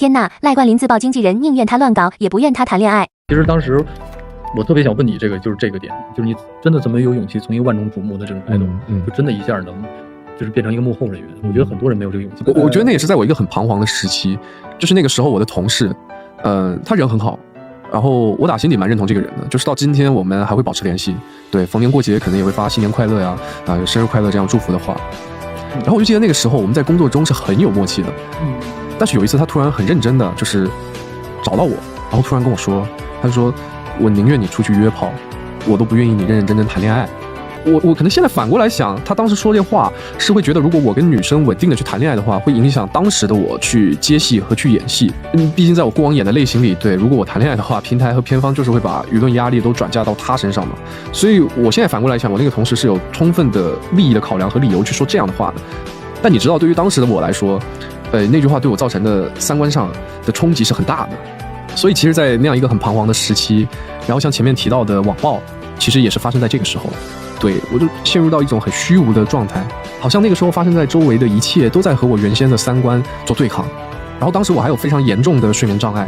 天呐，赖冠霖自曝经纪人宁愿他乱搞，也不愿他谈恋爱。其实当时我特别想问你就是这个点，就是你真的这么有勇气从一个万众瞩目的这种爱豆，就真的一下能就是变成一个幕后人员。我觉得很多人没有这个勇气。我觉得那也是在我一个很彷徨的时期，就是那个时候我的同事，他人很好，然后我打心底蛮认同这个人的，就是到今天我们还会保持联系，对，逢年过节可能也会发新年快乐呀，生日快乐这样祝福的话。然后我就记得那个时候我们在工作中是很有默契的，但是有一次他突然很认真的就是找到我，然后突然跟我说，他就说我宁愿你出去约炮，我都不愿意你认认真真谈恋爱。我可能现在反过来想，他当时说这话是会觉得，如果我跟女生稳定的去谈恋爱的话，会影响当时的我去接戏和去演戏。毕竟在我过往演的类型里，对，如果我谈恋爱的话，平台和片方就是会把舆论压力都转嫁到他身上嘛。所以我现在反过来想，我那个同事是有充分的利益的考量和理由去说这样的话的。但你知道，对于当时的我来说，那句话对我造成的三观上的冲击是很大的。所以其实，在那样一个很彷徨的时期，然后像前面提到的网暴，其实也是发生在这个时候。对，我就陷入到一种很虚无的状态，好像那个时候发生在周围的一切都在和我原先的三观做对抗。然后当时我还有非常严重的睡眠障碍，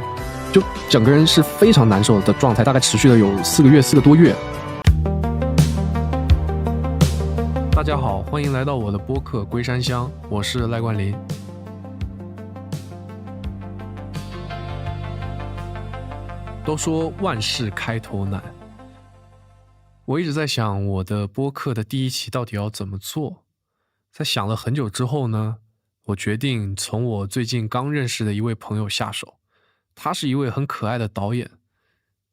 就整个人是非常难受的状态，大概持续了有4个多月。大家好，欢迎来到我的播客《龟山乡》，我是赖冠霖。都说万事开头难。我一直在想我的播客的第一期到底要怎么做，在想了很久之后呢，我决定从我最近刚认识的一位朋友下手。他是一位很可爱的导演，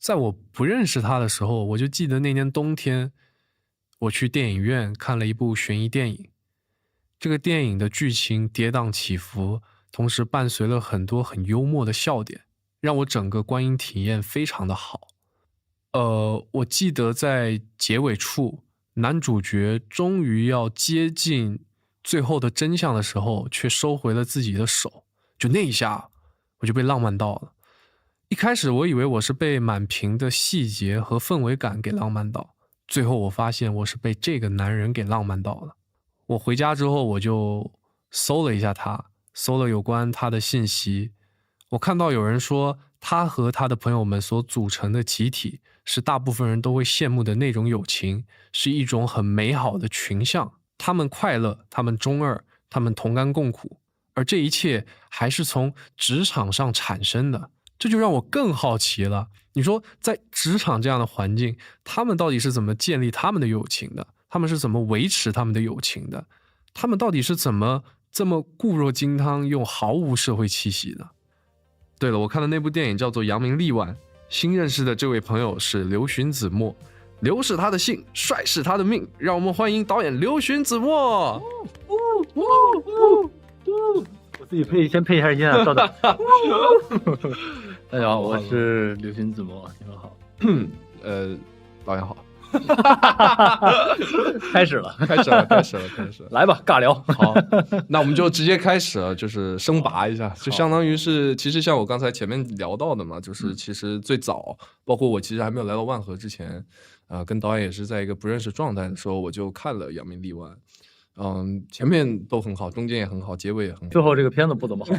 在我不认识他的时候，我就记得那年冬天我去电影院看了一部悬疑电影。这个电影的剧情跌宕起伏，同时伴随了很多很幽默的笑点，让我整个观影体验非常的好。我记得在结尾处，男主角终于要接近最后的真相的时候，却收回了自己的手，就那一下我就被浪漫到了。一开始我以为我是被满屏的细节和氛围感给浪漫到，最后我发现我是被这个男人给浪漫到了。我回家之后我就搜了一下他，搜了有关他的信息，我看到有人说他和他的朋友们所组成的集体是大部分人都会羡慕的那种友情，是一种很美好的群像，他们快乐，他们中二，他们同甘共苦，而这一切还是从职场上产生的，这就让我更好奇了。你说在职场这样的环境，他们到底是怎么建立他们的友情的？他们是怎么维持他们的友情的？他们到底是怎么这么固若金汤又毫无社会气息的？对了，我看的那部电影叫做《扬名立万》，新认识的这位朋友是刘荀子墨，刘是他的姓，帅是他的命，让我们欢迎导演刘荀子墨。我自己先配一下音啊，稍等。大家好，我是刘荀子墨，你们好。导演好。开始了，来吧，尬聊。好，那我们就直接开始了，就是升拔一下，就相当于是，其实像我刚才前面聊到的嘛，就是其实最早，包括我其实还没有来到万和之前，跟导演也是在一个不认识状态的时候，我就看了《扬名立万》。前面都很好，中间也很好，结尾也很好，最后这个片子不怎么好。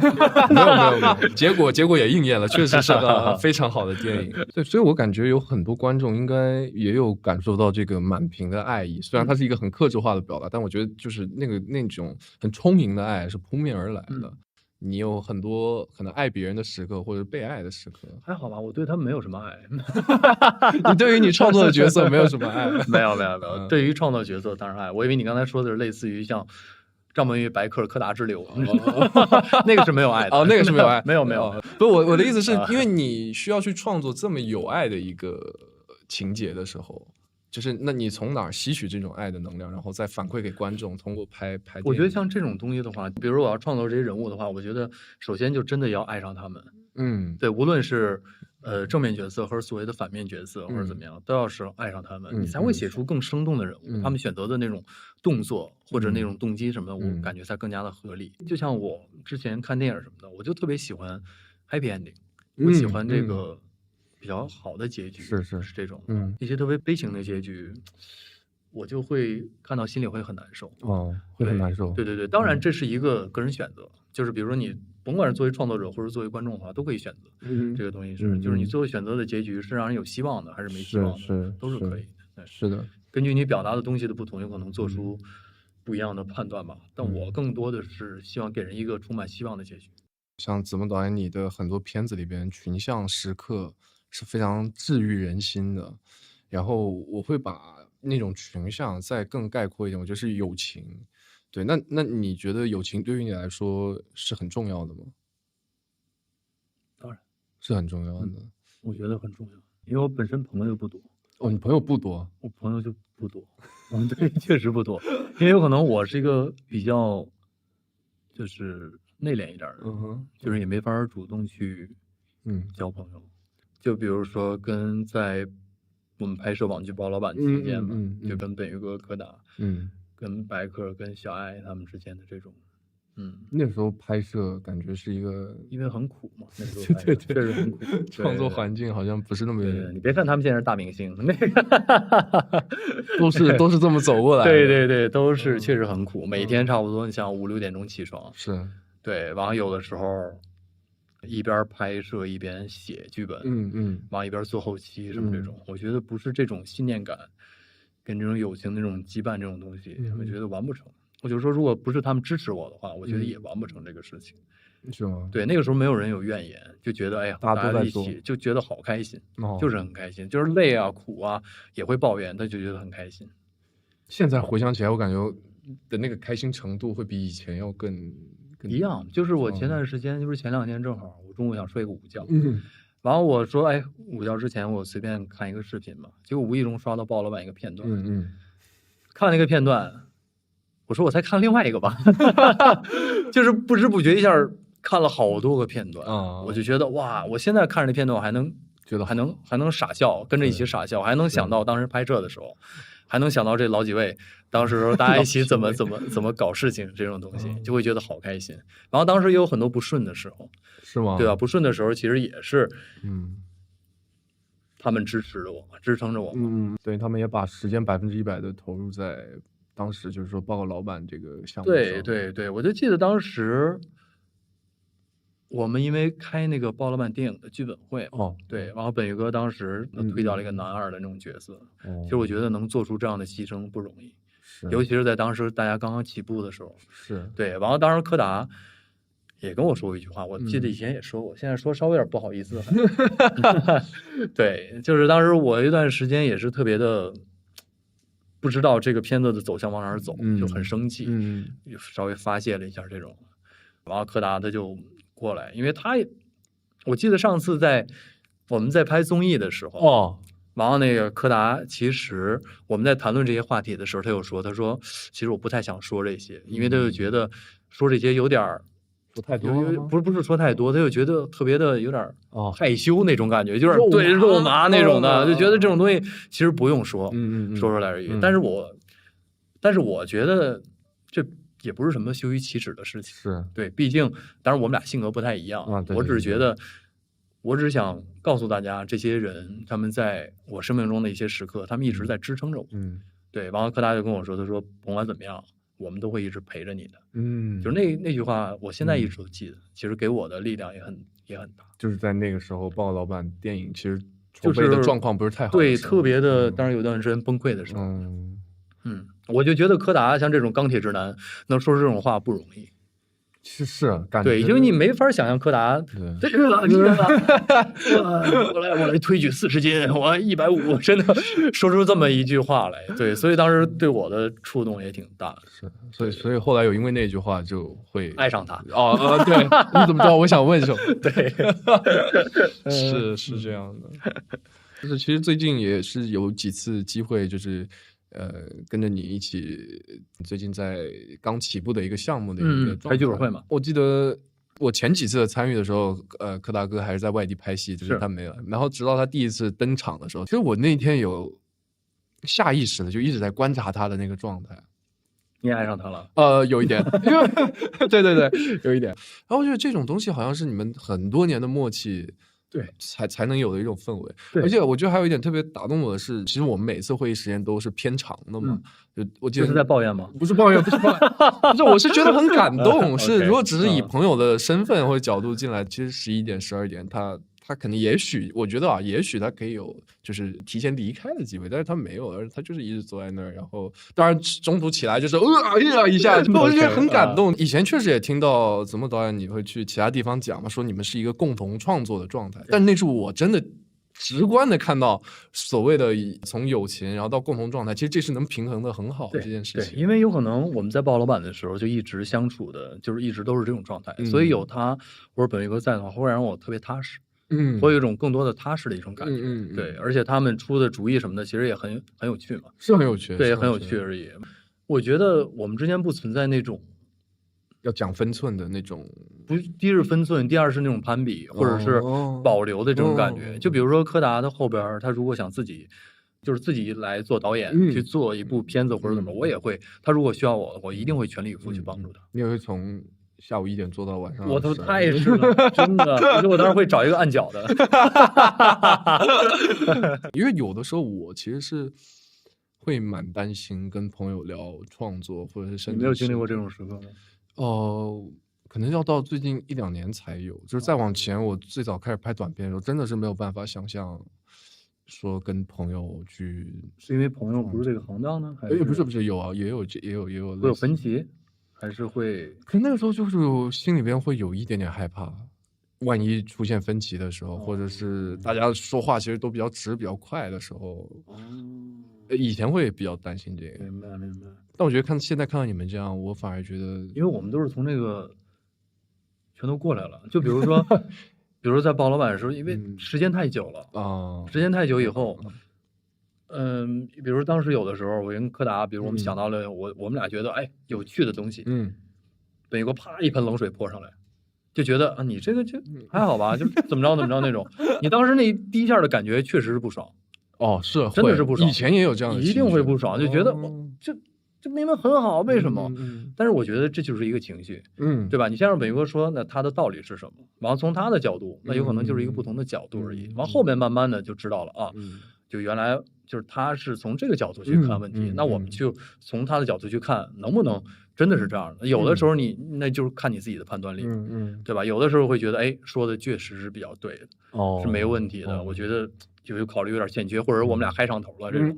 没有，结果也应验了，确实是个非常好的电影。对，所以我感觉有很多观众应该也有感受到这个满屏的爱意，虽然它是一个很客制化的表达，但我觉得就是那种很充盈的爱是扑面而来的。你有很多可能爱别人的时刻，或者被爱的时刻。还好吧，我对他们没有什么爱。你对于你创作的角色没有什么爱？没有。对于创作角色当然爱。我以为你刚才说的是类似于像张文玉、白客、柯达之流，那个是没有爱的。那个是没有爱。没有。不，我的意思是因为你需要去创作这么有爱的一个情节的时候。就是那你从哪儿吸取这种爱的能量，然后再反馈给观众，通过拍我觉得像这种东西的话，比如我要创作这些人物的话，我觉得首先就真的要爱上他们。对，无论是正面角色或者所谓的反面角色或者怎么样，都要是爱上他们，你才会写出更生动的人物。他们选择的那种动作或者那种动机什么的，我感觉才更加的合理。就像我之前看电影什么的，我就特别喜欢 happy ending，我喜欢这个比较好的结局，是这种。一些特别悲情的结局，我就会看到心里会很难受。会很难受。对，当然这是一个个人选择，就是比如说你甭管是作为创作者或者作为观众的话，都可以选择。这个东西就是你最后选择的结局是让人有希望的，还是没希望的，都是可以的。是的，根据你表达的东西的不同，有可能做出不一样的判断吧。但我更多的是希望给人一个充满希望的结局。像子墨导演你的很多片子里边，群像时刻是非常治愈人心的。然后我会把那种群像再更概括一点，我觉得是友情。对，那你觉得友情对于你来说是很重要的吗？当然是很重要的。我觉得很重要，因为我本身朋友不多。你朋友不多？我朋友就不多。对，确实不多，因为有可能我是一个比较就是内敛一点的，就是也没法主动去交朋友。就比如说在我们拍摄网剧《包老板》期间嘛，就跟本鱼哥、柯达，跟白客、跟小爱他们之间的这种，那时候拍摄感觉是一个，因为很苦嘛，那时候对，确实很苦，创作环境好像不是那么。你别看他们现在是大明星，那个都是这么走过来的。对，都是确实很苦，每天差不多你像5、6点钟起床，是对，完了有的时候一边拍摄一边写剧本，完一边做后期什么这种，我觉得不是这种信念感跟这种友情的这种羁绊这种东西，我觉得完不成。我就说，如果不是他们支持我的话，我觉得也完不成这个事情。是吗？对，那个时候没有人有怨言，就觉得哎呀，大家一起就觉得好开心，就是很开心，就是累啊、苦啊也会抱怨，但就觉得很开心。现在回想起来，我感觉的那个开心程度会比以前要更一样。就是我前段时间，就是前2天正好，我中午想睡个午觉，然后我说，哎，午觉之前我随便看一个视频嘛，结果无意中刷到鲍老板一个片段，看那个片段。我说我再看另外一个吧，就是不知不觉一下看了好多个片段，我就觉得哇，我现在看着那片段，我还能傻笑，跟着一起傻笑，还能想到当时拍摄的时候，还能想到这老几位当时大家一起怎么搞事情这种东西，就会觉得好开心。然后当时也有很多不顺的时候，是吗？对吧？不顺的时候其实也是，他们支持着我，支撑着我，对，他们也把时间100%的投入在。当时就是说报告老板这个项目，对，我就记得当时我们因为开那个鲍老板电影的剧本会，对，然后本鱼哥当时推掉了一个男二的那种角色，其实我觉得能做出这样的牺牲不容易，尤其是在当时大家刚刚起步的时候，对，然后当时柯达也跟我说过一句话，我记得以前也说过，现在说稍微有点不好意思对，就是当时我一段时间也是特别的。不知道这个片子的走向往哪儿走，就很生气，稍微发泄了一下这种。然后柯达他就过来，因为我记得上次我们在拍综艺的时候，然后那个柯达其实我们在谈论这些话题的时候，他说其实我不太想说这些，因为他就觉得说这些有点说太多，不是说太多，他就觉得特别的有点害羞那种感觉，就是对肉麻那种的，就觉得这种东西其实不用说，说出来而已。但是我觉得这也不是什么羞于启齿的事情，对，毕竟当然我们俩性格不太一样，我只是觉得，我只想告诉大家，这些人他们在我生命中的一些时刻，他们一直在支撑着我，对。然后柯达就跟我说，他说甭管怎么样。我们都会一直陪着你的，就是那句话，我现在一直都记得。其实给我的力量也很大。就是在那个时候，鲍老板电影其实筹备的状况不是太好，对，特别的，当然有段时间崩溃的时候。我就觉得柯达像这种钢铁直男，能说出这种话不容易。是感觉对，因为你没法想象柯达，对了，我来推举40斤，我150，真的说出这么一句话来，对，所以当时对我的触动也挺大的。所以后来有因为那句话就会爱上他。对，你怎么知道我想问什么？对，是这样的。就是其实最近也是有几次机会，就是跟着你一起，最近在刚起步的一个项目的一个拍剧本会嘛。我记得我前几次的参与的时候，柯大哥还是在外地拍戏，就是他没了。然后直到他第一次登场的时候，其实我那天有下意识的就一直在观察他的那个状态。你也爱上他了？有一点，对，有一点。然后我觉得这种东西好像是你们很多年的默契对，才能有的一种氛围。而且我觉得还有一点特别打动我的是，其实我们每次会议时间都是偏长的嘛。就我记得这是在抱怨吗？不是抱怨，不是抱怨，不是，我是觉得很感动。是如果只是以朋友的身份或者角度进来，其实11点、12点，他肯定也许我觉得啊，也许他可以有就是提前离开的机会，但是他没有，而他就是一直坐在那儿，然后当然中途起来就是一下，我就觉得很感动。以前确实也听到子墨导演你会去其他地方讲嘛，说你们是一个共同创作的状态，但那是我真的直观的看到所谓的从友情然后到共同状态，其实这是能平衡的很好的这件事情。对，因为有可能我们在鲍老板的时候就一直相处的，就是一直都是这种状态，所以有他或者本卫哥在的话，会让我特别踏实。会有一种更多的踏实的一种感觉。对，而且他们出的主意什么的，其实也很有趣嘛。是很有趣，对，也很有趣而已。我觉得我们之间不存在那种要讲分寸的那种，不，第一是分寸，第二是那种攀比或者是保留的这种感觉。就比如说柯达的后边，他如果想自己来做导演，去做一部片子或者怎么，我也会。他如果需要我，我一定会全力以赴去帮助他。你也会从下午1点做到晚上，我都太是了，真的。我觉得我当时会找一个按脚的，因为有的时候我其实是会蛮担心跟朋友聊创作，或者是甚至你没有经历过这种时刻吗？可能要到最近1-2年才有，就是再往前，我最早开始拍短片的时候，真的是没有办法想象说跟朋友去，是因为朋友不是这个行当呢？还是不是有啊，也有会有分歧。还是会，可那个时候就是心里边会有一点点害怕，万一出现分歧的时候，或者是大家说话其实都比较直、比较快的时候，以前会比较担心这个。明白。但我觉得现在看到你们这样，我反而觉得，因为我们都是从这个全都过来了。就比如说，在鲍老板的时候，因为时间太久了啊，时间太久以后。比如当时有的时候，我跟柯达，比如我们想到了我们俩觉得有趣的东西，美国啪一盆冷水泼上来，就觉得啊你这个就还好吧，就怎么着那种。你当时那第一下的感觉确实是不爽。是真的是不爽。以前也有这样的，一定会不爽，就觉得这明明很好，为什么？但是我觉得这就是一个情绪，对吧？你先让美国说，那他的道理是什么？然后从他的角度，那有可能就是一个不同的角度而已。完后面慢慢的就知道了啊。就原来就是他是从这个角度去看问题，那我们就从他的角度去看，能不能真的是这样的？有的时候那就是看你自己的判断力，对吧？有的时候会觉得说的确实是比较对的，是没问题的。我觉得就考虑有点欠缺，或者我们俩嗨上头了这种。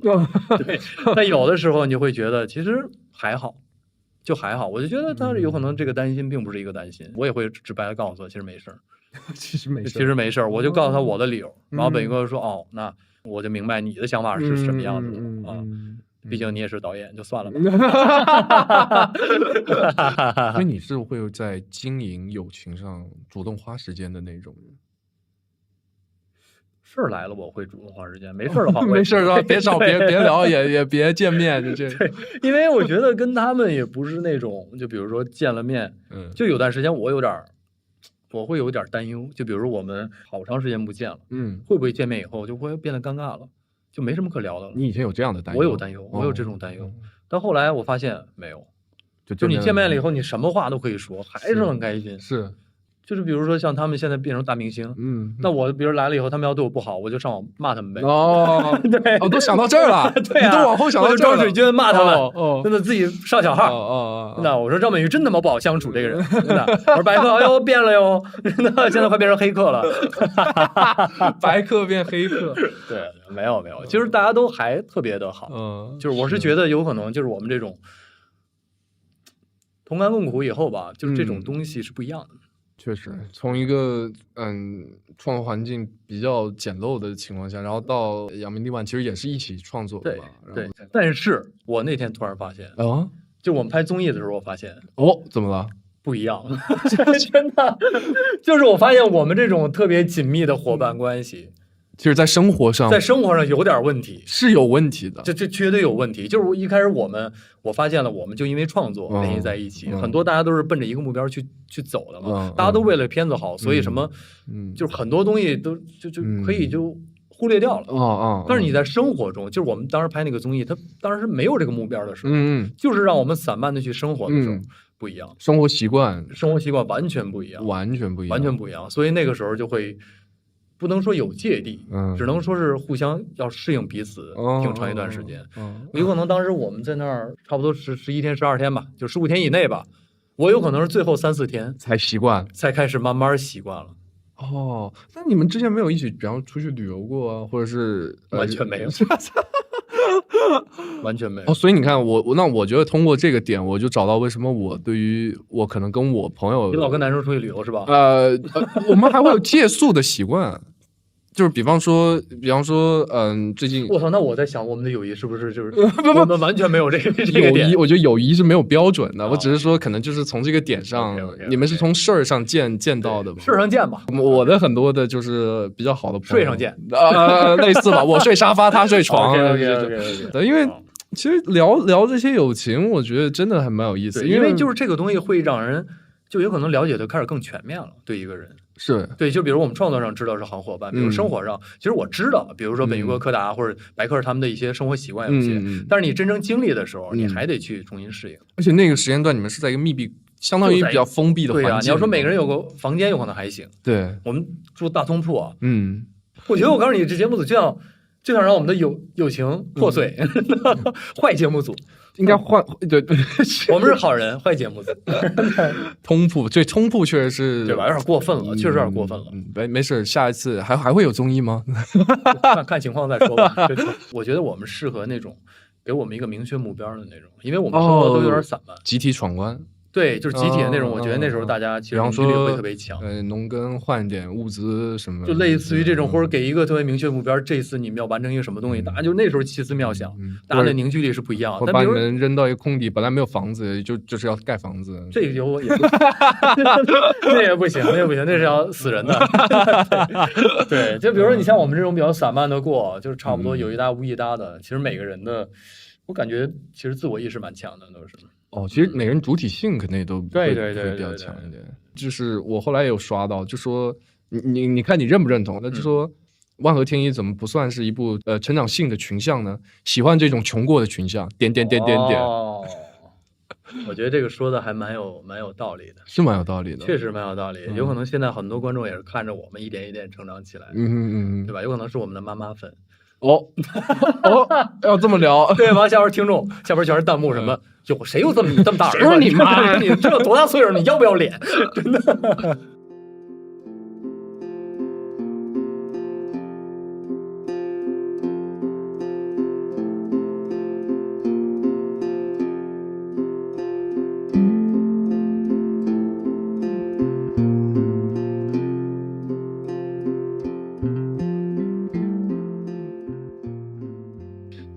对，但有的时候你会觉得其实还好，就还好。我就觉得他有可能这个担心并不是一个担心，我也会直白的告诉他，其实没事儿，其实没事儿，我就告诉他我的理由，然后本哥说那。我就明白你的想法是什么样子的啊，毕竟你也是导演，就算了吧。所以你是会在经营友情上主动花时间的那种人？事儿来了我会主动花时间，没事儿的话没事儿别找别聊，也别见面，就这。对，因为我觉得跟他们也不是那种，就比如说见了面，就有段时间我会有点担忧，就比如我们好长时间不见了，会不会见面以后就会变得尴尬了，就没什么可聊的了。你以前有这样的担忧？我有担忧，我有这种担忧，但后来我发现没有，就你见面了以后，你什么话都可以说，还是很开心。是。就是比如说像他们现在变成大明星，那我比如来了以后，他们要对我不好，我就上网骂他们呗。对，都想到这儿了，对啊，你都往后想到这儿了，装水军骂他们，真的自己上小号。那我说赵本鱼真他妈不好相处，这个人，真的。我说白客，哎呦变了哟，真的现在快变成黑客了，白客变黑客。对，没有，其实大家都还特别的好，就是我是觉得有可能就是我们这种同甘共苦以后吧，就是这种东西是不一样的。确实，从一个创作环境比较简陋的情况下，然后到扬名立万，其实也是一起创作的嘛。对。但是我那天突然发现就我们拍综艺的时候，我发现怎么了？不一样，真的，就是我发现我们这种特别紧密的伙伴关系，其实在生活上有点问题，是有问题的，这绝对有问题。就是一开始我发现了，我们就因为创作联系在一起，很多大家都是奔着一个目标去走的嘛，大家都为了片子好，所以什么，就是很多东西都就可以就忽略掉了。但是你在生活中，就是我们当时拍那个综艺，它当时没有这个目标的时候，就是让我们散漫的去生活的时候。不一样，生活习惯完全不一样，完全不一样。所以那个时候就会不能说有芥蒂，只能说是互相要适应彼此挺长一段时间。有可能当时我们在那儿差不多11天12天吧，就15天以内吧。我有可能是最后3、4天才习惯，才开始慢慢习惯了。哦，那你们之前没有一起，比方出去旅游过啊，或者是完全没有，完全没有。哦，所以你看我觉得通过这个点，我就找到为什么我对于我可能跟我朋友，你老跟男生出去旅游是吧？我们还会有借宿的习惯。就是比方说，最近我操，那我在想，我们的友谊是不是就是我们完全没有这个点？我觉得友谊是没有标准的，我只是说可能就是从这个点上，你们是从事儿上见到的吧？事儿上见吧。我的很多的就是比较好的朋友，睡上见类似吧，我睡沙发，他睡床。对，因为其实聊这些友情，我觉得真的还蛮有意思，因为就是这个东西会让人就有可能了解的开始更全面了，对一个人。是对，就比如我们创作上知道是好伙伴，比如生活上，其实我知道，比如说本鱼哥、柯达或者白客他们的一些生活习惯有些，但是你真正经历的时候，你还得去重新适应。而且那个时间段你们是在一个密闭，相当于比较封闭的环境。对啊，你要说每个人有个房间，有可能还行。对，我们住大通铺啊，我觉得我告诉你，这节目组就想让我们的友情破碎，坏节目组。应该换对，我们是好人，坏节目组。通铺确实是对吧？有点过分了，确实有点过分了。没事，下一次还会有综艺吗？看情况再说吧。我觉得我们适合那种给我们一个明确目标的那种，因为我们生活都有点散漫，集体闯关。对，就是集体的那种。我觉得那时候大家其实凝聚力会特别强。农耕换一点物资什么，就类似于这种，或者给一个特别明确目标，这次你们要完成一个什么东西，大家就那时候奇思妙想，大家的凝聚力是不一样的。或者把你们扔到一个空地，本来没有房子，就是要盖房子。这个也不那也不行，那是要死人的。对，就比如说你像我们这种比较散漫的过，就是差不多有一搭无一搭的。其实每个人的，我感觉其实自我意识蛮强的，都是。其实每个人主体性肯定也都对比较强一点。就是我后来也有刷到，就说你看你认不认同？那就说万合天宜怎么不算是一部成长性的群像呢？喜欢这种穷过的群像，点。我觉得这个说的还蛮有道理的，是蛮有道理的，确实蛮有道理。有可能现在很多观众也是看着我们一点一点成长起来，对吧？有可能是我们的妈妈粉。要这么聊，对吧？下边听众，下边全是弹幕什么，谁有这么大儿子？谁是你妈？你这多大岁数？你要不要脸？真的。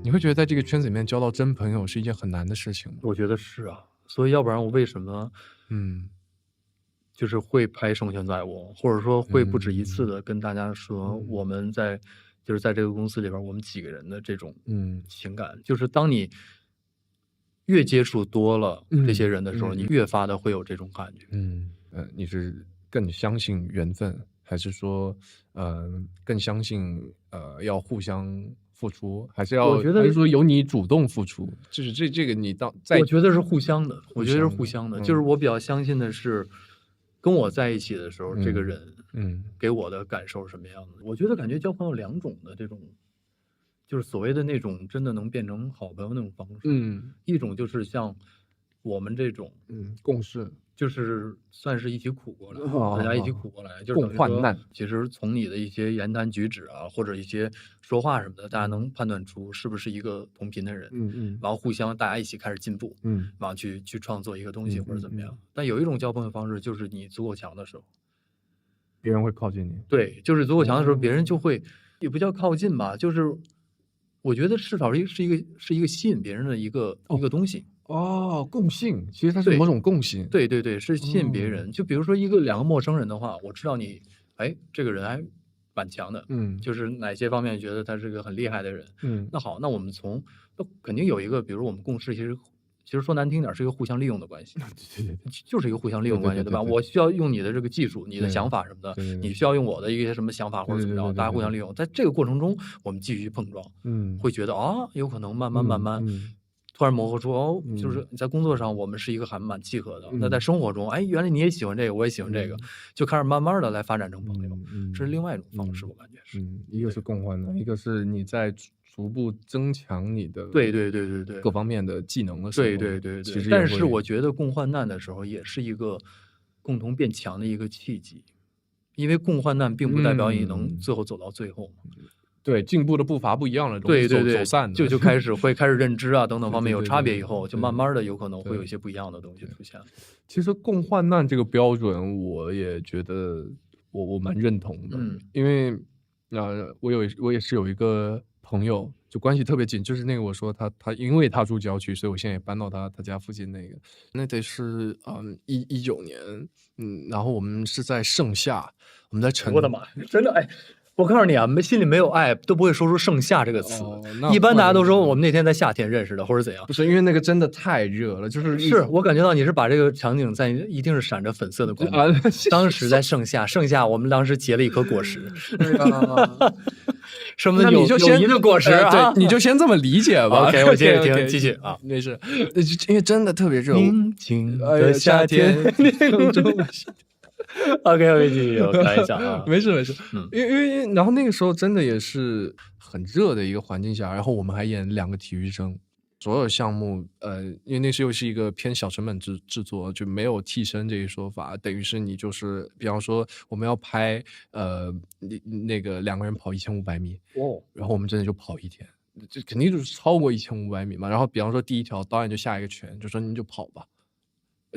你会觉得在这个圈子里面交到真朋友是一件很难的事情吗？我觉得是啊，所以要不然我为什么就是会拍《圣贤在我》，或者说会不止一次的跟大家说，我们就是在这个公司里边，我们几个人的这种情感，就是当你越接触多了这些人的时候，你越发的会有这种感觉。你是更相信缘分，还是说更相信要互相付出，还是说由你主动付出？就是这个你我觉得是互相的，就是我比较相信的是，跟我在一起的时候，这个人给我的感受是什么样的？我觉得感觉交朋友两种的这种，就是所谓的那种真的能变成好朋友那种方式。一种就是像我们这种共事。就是算是一起苦过来，大家一起苦过来，就是共患难。其实从你的一些言谈举止啊，或者一些说话什么的，大家能判断出是不是一个同频的人。然后互相大家一起开始进步。然后去创作一个东西或者怎么样。但有一种交朋友方式，就是你足够强的时候，别人会靠近你。对，就是足够强的时候，别人就会也不叫靠近吧，就是我觉得至少是一个吸引别人的一个东西。共性，其实它是某种共性。对，是吸引别人。就比如说两个陌生人的话，我知道你，这个人还蛮强的，就是哪些方面觉得他是个很厉害的人。那好，那我们肯定有一个，比如我们共事，其实说难听点，是一个互相利用的关系。就是一个互相利用关系，对吧？我需要用你的这个技术、你的想法什么的，你需要用我的一些什么想法或者怎么着，大家互相利用。在这个过程中，我们继续碰撞，会觉得有可能慢慢。突然磨合出就是在工作上我们是一个还蛮契合的。那在生活中，哎，原来你也喜欢这个，我也喜欢这个，就开始慢慢的来发展成朋友，这是另外一种方式，我感觉是。一个是共患难，一个是你在逐步增强你的对各方面的技能的时候，对。其实但是我觉得共患难的时候也是一个共同变强的一个契机，因为共患难并不代表你能最后走到最后。对，进步的步伐不一样了，对，走散的，就开始认知啊等等方面有差别以后，就慢慢的有可能会有一些不一样的东西出现。其实共患难这个标准，我也觉得我蛮认同的，因为我也是有一个朋友，就关系特别近，就是那个我说他因为他住郊区，所以我现在也搬到他家附近那得是19年，然后我们是在盛夏，我们在我的妈，真的哎。我告诉你啊，心里没有爱都不会说出盛夏这个词。一般大家都说我们那天在夏天认识的，或者怎样。不是因为那个真的太热了，是我感觉到你是把这个场景一定是闪着粉色的光芒。当时在盛夏，我们当时结了一颗果实。什么友谊的果实啊？对，你就先这么理解吧。OK， 我接着听，继续啊。没事，因为真的特别热。宁静的夏天。OK， 继续，我开一下啊，没事，因为然后那个时候真的也是很热的一个环境下，然后我们还演2个体育生，所有项目因为那时候是一个偏小成本制作，就没有替身这一说法，等于是你就是比方说我们要拍那个2个人跑1500米，然后我们真的就跑一天，这肯定就是超过1500米嘛，然后比方说第一条导演就下一个拳，就说你就跑吧。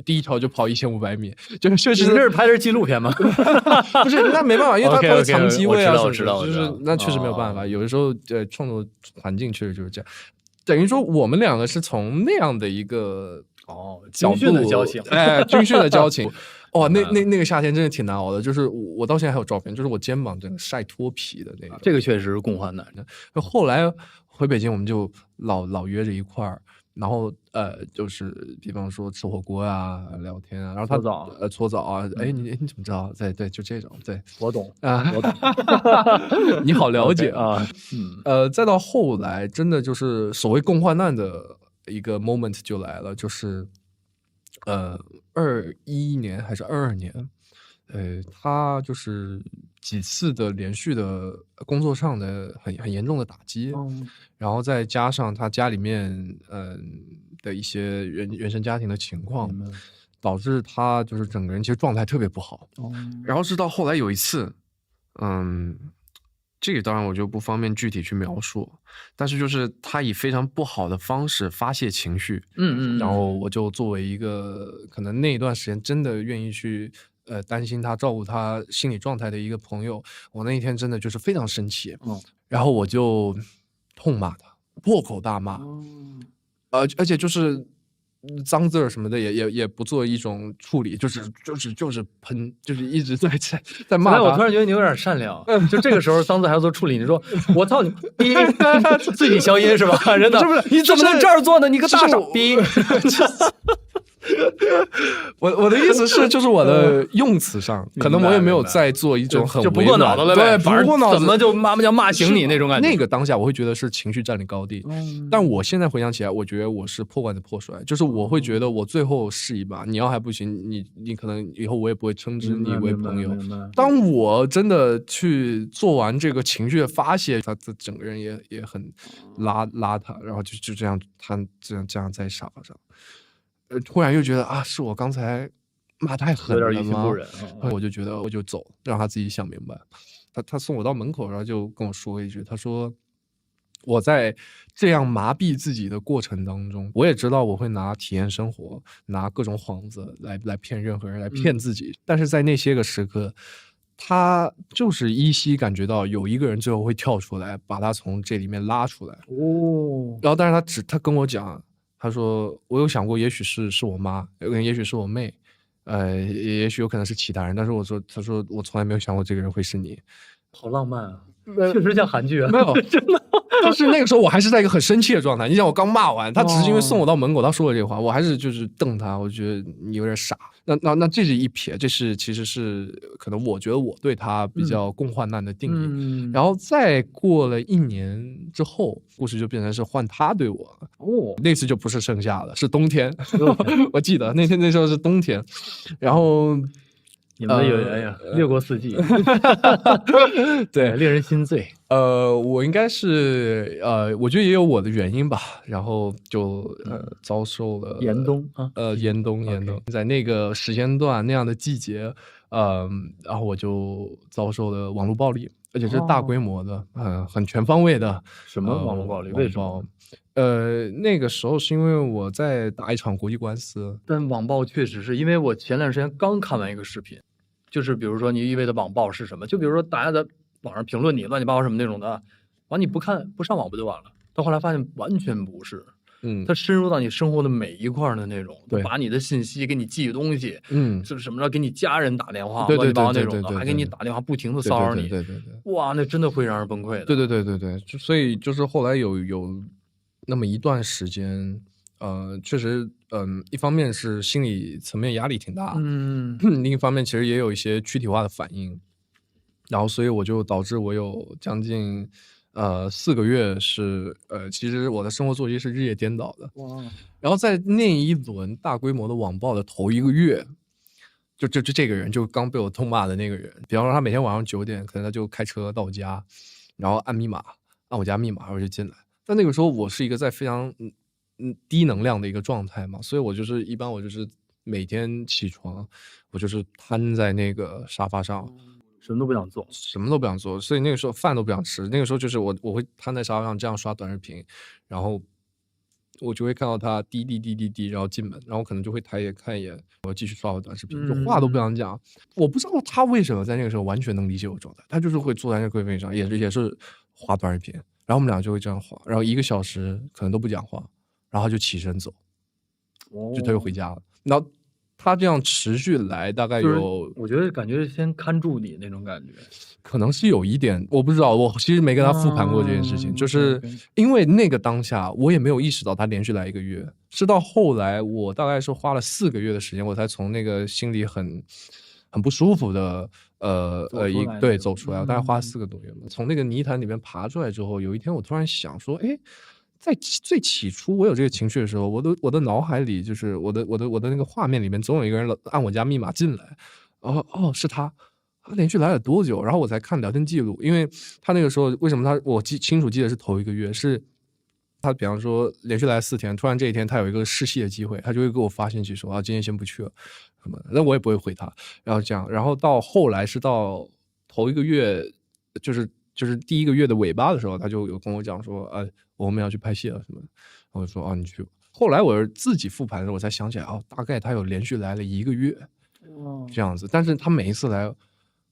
第一条就跑1500米，就是确实。你这是拍的是纪录片吗？不是，那没办法，因为他的长机位啊，我知道，就是那确实没有办法。有的时候，创作环境确实就是这样。等于说，我们2个是从那样的一个军训的交情，军训的交情。哇，那个夏天真的挺难熬的，就是我到现在还有照片，就是我肩膀整个晒脱皮的那个。这个确实是共患难的。后来回北京，我们就老约着一块儿。然后就是比方说吃火锅啊，聊天啊，然后他搓澡啊，哎你怎么知道？对，就这种，对，我懂啊，我懂，你好了解啊，再到后来，真的就是所谓共患难的一个 moment 就来了，就是21年还是22年，他就是几次的连续的工作上的很严重的打击，然后再加上他家里面的一些原生家庭的情况，导致他就是整个人其实状态特别不好。然后是到后来有一次，这个当然我就不方便具体去描述，但是就是他以非常不好的方式发泄情绪，然后我就作为一个可能那一段时间真的愿意去担心他照顾他心理状态的一个朋友，我那一天真的就是非常生气，然后我就痛骂他，破口大骂，而且就是脏字什么的也不做一种处理，就是喷，就是一直在骂他。我突然觉得你有点善良，就这个时候脏字还要做处理，你说我操你逼，自己消音是吧？真的，是不是？你怎么能这样做呢？你个大傻逼！我的意思是，就是我的用词上，可能我也没有在做一种很就不过脑子了呗，不过脑子怎么就骂醒你那种感觉。那个当下我会觉得是情绪占领高地，但我现在回想起来，我觉得我是破罐子破摔，就是我会觉得我最后试一把，你要还不行，你可能以后我也不会称之你为朋友。当我真的去做完这个情绪的发泄，他整个人也很邋遢，然后就这样他这样在沙发上。突然又觉得啊，是我刚才骂太狠了吗？有点于心不忍，我就觉得我就走，让他自己想明白。他送我到门口，然后就跟我说一句，他说我在这样麻痹自己的过程当中，我也知道我会拿体验生活，拿各种幌子来骗任何人，来骗自己。但是在那些个时刻，他就是依稀感觉到有一个人最后会跳出来，把他从这里面拉出来。然后但是他跟我讲。他说：“我有想过，也许是我妈，也许是我妹，也许有可能是其他人。但是他说我从来没有想过这个人会是你，好浪漫啊，确实像韩剧啊，没有真的。就是那个时候我还是在一个很生气的状态。你想我刚骂完，他只是因为送我到门口，他说了这话，我还是就是瞪他，我觉得你有点傻。那这是一撇，这是其实是可能我觉得我对他比较共患难的定义。然后再过了1年之后，故事就变成是换他对我了。那次就不是盛夏了，是冬天。我记得那时候是冬天，然后。你们的有缘呀，越过4季，对，令人心醉。我应该是我觉得也有我的原因吧，然后就遭受了严冬啊，严冬，在那个时间段那样的季节，然后我就遭受了网络暴力，而且是大规模的，很全方位的。什么网络暴力？为什么？那个时候是因为我在打一场国际官司。但网暴确实是因为我前段时间刚看完一个视频。就是比如说你意味的网暴是什么？就比如说大家在网上评论你乱七八糟什么那种的，完你不看不上网不就完了？到后来发现完全不是，它深入到你生活的每一块的那种，把你的信息给你寄东西，就是什么着给你家人打电话，乱七八糟那种的，还给你打电话不停的骚扰你，哇，那真的会让人崩溃的。对，所以就是后来有那么一段时间。确实，一方面是心理层面压力挺大，另一方面其实也有一些躯体化的反应，然后所以我就导致我有将近4个月是其实我的生活作息是日夜颠倒的。哇！然后在那一轮大规模的网暴的头1个月，就这个人就刚被我痛骂的那个人，比方说他每天晚上9点，可能他就开车到我家，然后按我家密码，然后就进来。但那个时候我是一个在非常低能量的一个状态嘛，所以我就是一般我就是每天起床，我就是瘫在那个沙发上，什么都不想做，所以那个时候饭都不想吃。那个时候就是我会瘫在沙发上这样刷短视频，然后我就会看到他滴滴滴滴滴，然后进门，然后可能就会抬眼看一眼，我继续刷我短视频，就话都不想讲。我不知道他为什么在那个时候完全能理解我状态，他就是会坐在那个柜位上，也是滑短视频，然后我们俩就会这样滑，然后1个小时可能都不讲话。然后他就起身走，就他就回家了。然后他这样持续来大概有，我觉得感觉先看住你那种感觉，可能是有一点，我不知道，我其实没跟他复盘过这件事情，就是因为那个当下我也没有意识到他连续来1个月，是到后来我大概是花了4个月的时间，我才从那个心里很不舒服的走出来，大概花4个多月嘛，从那个泥潭里面爬出来之后，有一天我突然想说，哎。在最起初我有这个情绪的时候，我的脑海里就是我的那个画面里面总有一个人按我家密码进来，然后是他连续来了多久？然后我才看聊天记录，因为他那个时候为什么我清楚记得是头1个月，是他比方说连续来4天，突然这一天他有一个试戏的机会，他就会给我发信息说今天先不去了什么，那我也不会回他，然后这样，然后到后来是到头1个月，就是第1个月的尾巴的时候，他就有跟我讲说我们要去拍戏了什么的，我就说你去吧。后来我是自己复盘的时候，我才想起来大概他有连续来了1个月，这样子。但是他每一次来，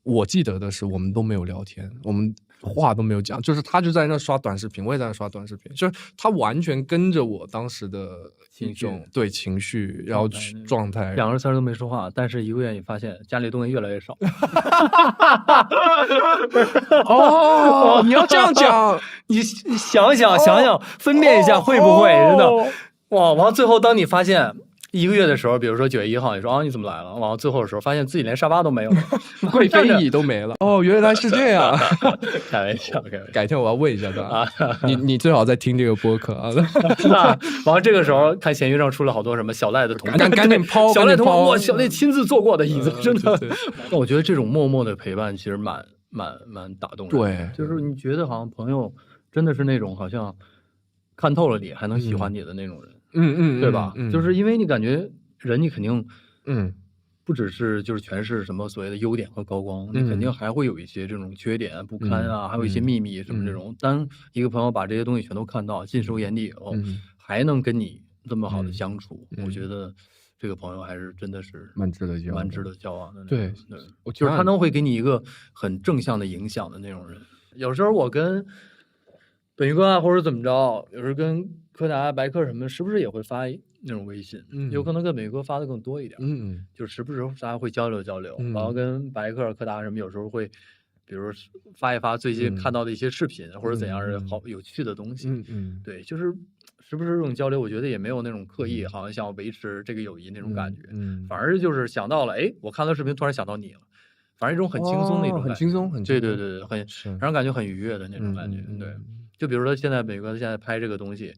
我记得的是我们都没有聊天，我们话都没有讲，就是他就在那刷短视频，我也在那刷短视频，就是他完全跟着我当时的一种情绪，然后状态。2个3都没说话，但是1个月你发现家里东西越来越少。你要这样讲，你想想，分辨一下会不会真的哇？完最后当你发现1个月的时候，比如说9月1号，你说你怎么来了？完了最后的时候发现自己连沙发都没有了，贵妃椅都没了。原来是这样。开玩笑，改天我要问一下他你最好在听这个播客啊。完了这个时候看闲鱼上出了好多什么小赖的同赶紧抛，小赖同我小赖亲自坐过的椅子，真的。那我觉得这种默默的陪伴其实蛮打动人。对，就是你觉得好像朋友真的是那种好像看透了你还能喜欢你的那种人。对吧？就是因为你感觉人你肯定不只是就是全是什么所谓的优点和高光，你肯定还会有一些这种缺点不堪啊，还有一些秘密什么这种。当一个朋友把这些东西全都看到，尽收眼底以后，还能跟你这么好的相处，我觉得这个朋友还是真的是蛮值得交往的。对，就是他能会给你一个很正向的影响的那种人。有时候我跟本鱼哥或者怎么着，有时候跟柯达、白客什么，时不时也会发那种微信，有可能跟本鱼哥发的更多一点，就是时不时大家会交流，然后跟白客、柯达什么，有时候会比如发一发最近看到的一些视频，或者怎样是好有趣的东西。对，就是时不时这种交流，我觉得也没有那种刻意，好像想要维持这个友谊那种感觉，反而就是想到了，哎，我看到视频突然想到你了，反正一种很轻松的一种感觉，很轻松，对，很让人感觉很愉悦的那种感觉。对，就比如说现在美国现在拍这个东西，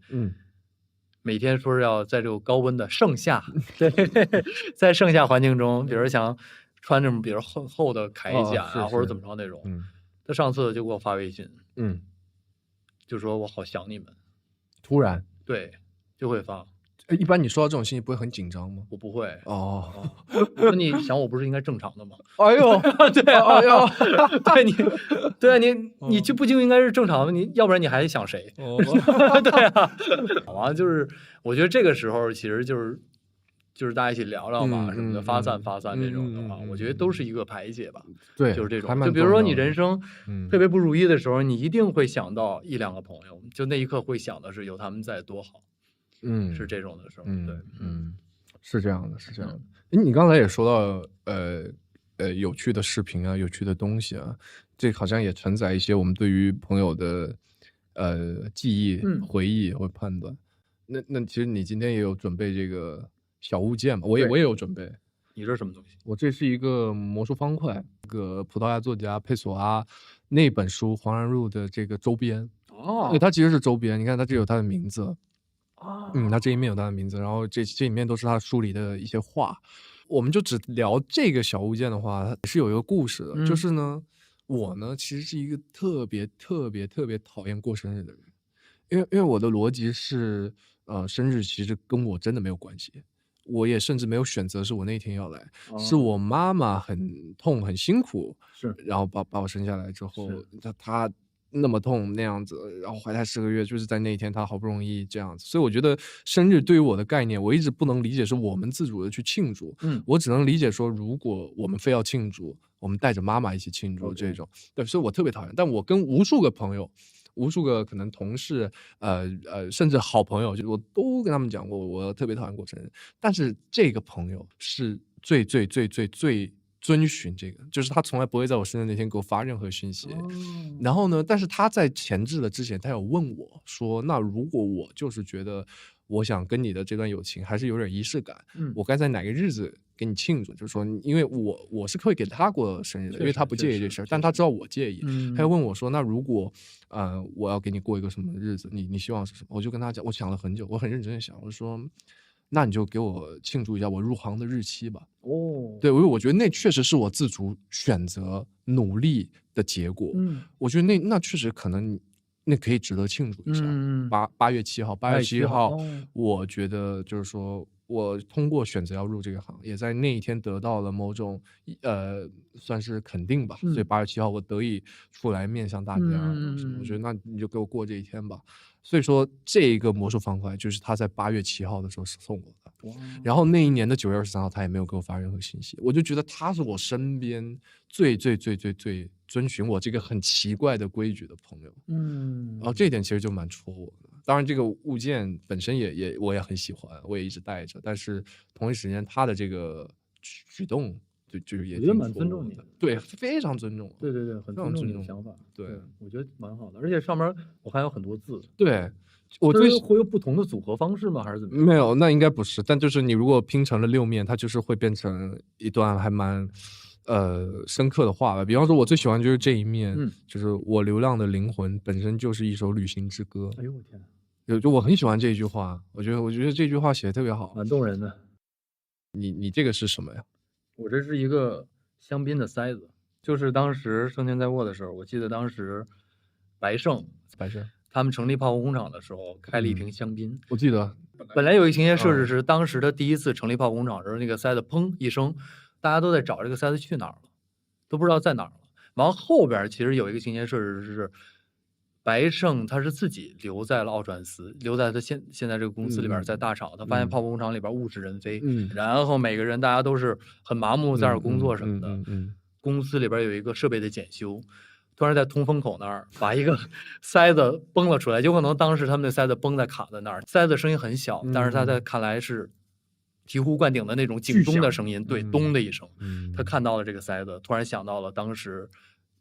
每天说是要在这个高温的盛夏，对，在盛夏环境中，比如想穿这种比如厚的铠甲啊，或者怎么着那种，他上次就给我发微信，就说我好想你们，突然，对，就会发。一般你收到这种信息不会很紧张吗？我不会哦。那你想我不是应该正常的吗？哎呦，对啊，哎呦，对你就不就应该是正常的？你要不然你还想谁？对啊，完就是我觉得这个时候其实就是大家一起聊聊嘛，什么的，发散这种的话，我觉得都是一个排解吧。对，就是这种。就比如说你人生特别不如意的时候，你一定会想到1、2个朋友，就那一刻会想的是有他们在多好。是这种的时候，对，是这样的，是这样的。你刚才也说到有趣的视频啊，有趣的东西啊，这好像也承载一些我们对于朋友的记忆、回忆或判断。那其实你今天也有准备这个小物件嘛？我也有准备。你这是什么东西？我这是一个魔术方块，一个葡萄牙作家佩索阿那本书《黄然入》的这个周边。对，它其实是周边，你看它这有它的名字。它这一面有他的名字，然后这里面都是他书里的一些话。我们就只聊这个小物件的话，它是有一个故事的，就是呢，我呢其实是一个特别讨厌过生日的人，因为我的逻辑是，生日其实跟我真的没有关系，我也甚至没有选择是我那天要来，是我妈妈很痛很辛苦，然后把我生下来之后，她那么痛那样子，然后怀胎10个月，就是在那一天他好不容易这样子，所以我觉得生日对于我的概念，我一直不能理解是我们自主的去庆祝，我只能理解说，如果我们非要庆祝，我们带着妈妈一起庆祝这种，对，所以我特别讨厌。但我跟无数个朋友，无数个可能同事，甚至好朋友，就是我都跟他们讲过，我特别讨厌过生日，但是这个朋友是最遵循这个，就是他从来不会在我生日那天给我发任何讯息，然后呢，但是他在前置的之前，他有问我说，那如果我就是觉得我想跟你的这段友情还是有点仪式感，我该在哪个日子给你庆祝？就是说，因为我是会给他过生日的，因为他不介意这事儿，但他知道我介意，他又问我说，那如果我要给你过一个什么日子，你希望是什么？我就跟他讲，我想了很久，我很认真的想，我说，那你就给我庆祝一下我入行的日期吧。对，因为我觉得那确实是我自主选择努力的结果。我觉得那确实可能那可以值得庆祝一下。8月7号，8月7号，我觉得就是说我通过选择要入这个行，也在那一天得到了某种算是肯定吧。所以8月7号我得以出来面向大家，我觉得那你就给我过这一天吧。所以说这一个魔术方块就是他在8月7号的时候送我的，然后那一年的9月23号他也没有给我发任何信息，我就觉得他是我身边最遵循我这个很奇怪的规矩的朋友，然后这一点其实就蛮戳我的。当然这个物件本身我也很喜欢，我也一直带着，但是同一时间他的这个举动就是也我觉得蛮尊重你的，对，非常尊重，对，很尊重你的想法，对，我觉得蛮好的，而且上面我看有很多字，对，会有不同的组合方式吗？还是怎么样？没有，那应该不是，但就是你如果拼成了6面，它就是会变成一段还蛮深刻的话吧。比方说，我最喜欢就是这一面，就是我流浪的灵魂本身就是一首旅行之歌。哎呦我天，就我很喜欢这一句话，我觉得这句话写的特别好，蛮动人的。你这个是什么呀？我这是一个香槟的塞子，就是当时生前在握的时候，我记得当时白胜他们成立泡沫工厂的时候开了一瓶香槟，我记得本来有一情节设置是当时的第一次成立泡沫工厂的时候，那个塞子砰一声，大家都在找这个塞子去哪儿了，都不知道在哪儿了。完后边其实有一个情节设置是白胜他是自己留在了奥转斯，留在他现在这个公司里边，在大厂，他发现泡沫工厂里边物是人非，然后每个人大家都是很麻木在那儿工作什么的，公司里边有一个设备的检修，突然在通风口那儿把一个塞子崩了出来，有可能当时他们的塞子崩在卡在那儿，塞子声音很小，但是他在看来是醍醐灌顶的那种警钟的声音，对，咚的一声，他看到了这个塞子，突然想到了当时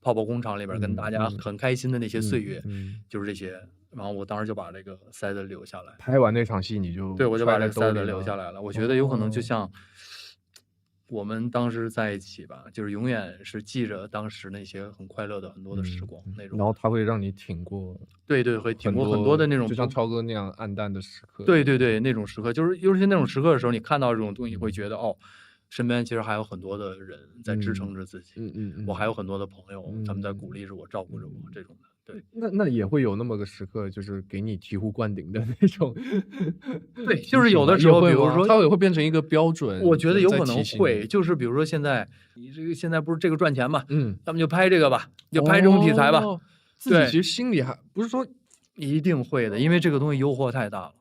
泡泡工厂里边跟大家很开心的那些岁月，就是这些。然后我当时就把这个塞子留下来。拍完那场戏你就对，我就把这个塞子留下来了。我觉得有可能就像我们当时在一起吧，就是永远是记着当时那些很快乐的很多的时光那种。然后他会让你挺过，对，会挺过很多的那种，就像超哥那样暗淡的时刻。对，那种时刻，就是尤其那种时刻的时候，你看到这种东西，会觉得身边其实还有很多的人在支撑着自己。我还有很多的朋友，他们在鼓励着我，照顾着我，这种的。对，那也会有那么个时刻，就是给你醍醐灌顶的那种。对，就是有的时候，比如说它也会变成一个标准。我觉得有可能会，就是比如说现在你现在不是这个赚钱嘛，咱们就拍这个吧，就拍这种题材吧。自己其实心里还不是说一定会的，因为这个东西诱惑太大了，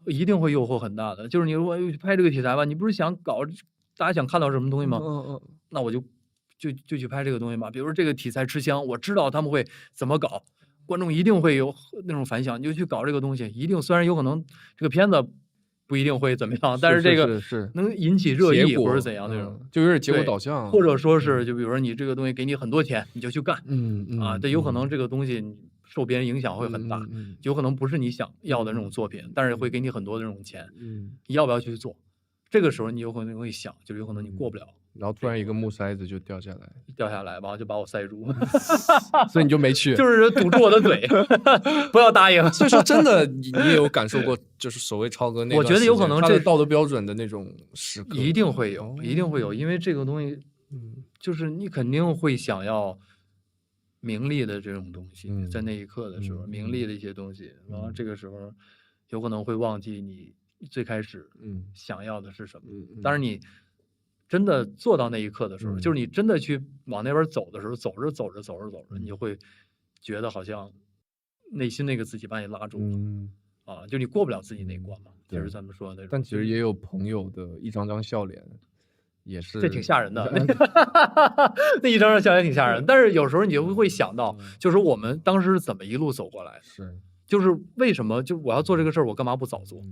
一定会诱惑很大的。就是你如果拍这个题材吧，你不是想搞大家想看到什么东西吗？那我就去拍这个东西嘛。比如说这个题材吃香，我知道他们会怎么搞，观众一定会有那种反响，你就去搞这个东西。一定虽然有可能这个片子不一定会怎么样，但是这个能引起热议或者怎样那种，就有点结果导向，或者说是就比如说你这个东西给你很多钱，你就去干，对，有可能这个东西受别人影响会很大，有可能不是你想要的那种作品，但是会给你很多的那种钱，你要不要去做？这个时候你有可能会想，就有可能你过不了。然后突然一个木塞子就掉下来，然后就把我塞住，所以你就没去，就是堵住我的嘴，不要答应。所以说真的，你也有感受过，就是所谓超哥那，我觉得有可能这道德标准的那种时刻，一定会有，因为这个东西，就是你肯定会想要名利的这种东西，在那一刻的时候，名利的一些东西，然后这个时候有可能会忘记你最开始想要的是什么，当然你。真的做到那一刻的时候，就是你真的去往那边走的时候，走着，你就会觉得好像内心那个自己把你拉住了，就你过不了自己那一关嘛，就是咱们说的那种。但其实也有朋友的一张张笑脸，也是这挺吓人的，那一张张笑脸挺吓人。但是有时候你就会想到，就是我们当时是怎么一路走过来的，就是为什么就我要做这个事儿，我干嘛不早做？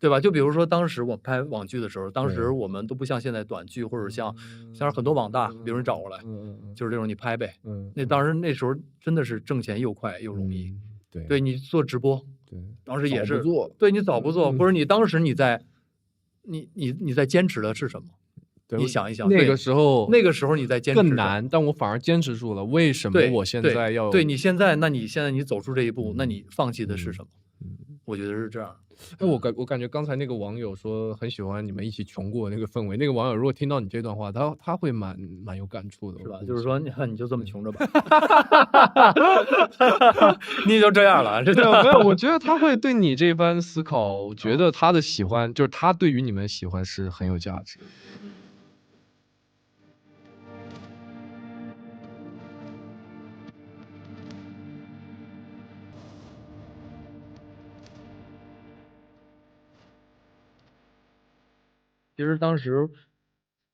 对吧？就比如说当时我拍网剧的时候，当时我们都不像现在短剧，或者像很多网大，比如人找过来，就是这种你拍呗。那当时那时候真的是挣钱又快又容易。对你做直播，当时也是对你早不做，或者你当时你在坚持的是什么？你想一想，那个时候你在坚持更难，但我反而坚持住了。为什么我现在要？对你现在你走出这一步，那你放弃的是什么？我觉得是这样。我感觉刚才那个网友说很喜欢你们一起穷过那个氛围，那个网友如果听到你这段话，他会蛮有感触的，是吧？就是说，你就这么穷着吧，你就这样了，真的没有。我觉得他会对你这番思考，我觉得他的喜欢，就是他对于你们喜欢是很有价值。其实当时